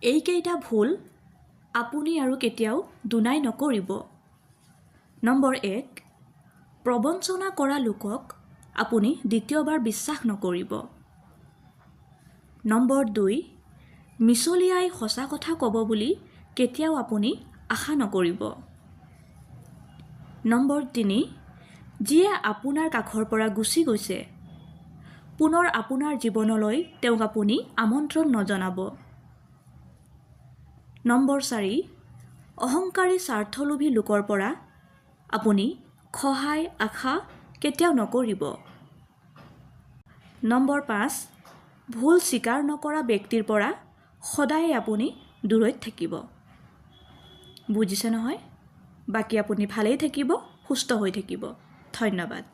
এইকেইটা ভুল আপুনি আৰু কেতিয়াও দুনাই নকৰিব। নম্বৰ 1, প্ৰবঞ্চনা কৰা লোকক আপুনি দ্বিতীয়বাৰ বিশ্বাস নকৰিব। নম্বৰ 2, মিছলিয়াই সঁচা কথা ক'ব বুলি কেতিয়াও আপুনি আশা নকৰিব। নম্বৰ 3, যিয়ে আপোনাৰ কাষৰ পৰা গুচি গৈছে পুনৰ আপোনাৰ জীৱনলৈ তেওঁক আপুনি আমন্ত্ৰণ নজনাব। নম্বৰ 4, অহংকাৰী স্বাৰ্থলোভী লোকৰ পৰা আপুনি সহায় আশা কেতিয়াও নকৰিব। নম্বৰ 5, ভুল স্বীকাৰ নকৰা ব্যক্তিৰ পৰা সদায় আপুনি দূৰৈত থাকিব। বুজিছে নহয়? বাকী আপুনি ভালেই থাকিব, সুস্থ হৈ থাকিব। ধন্যবাদ।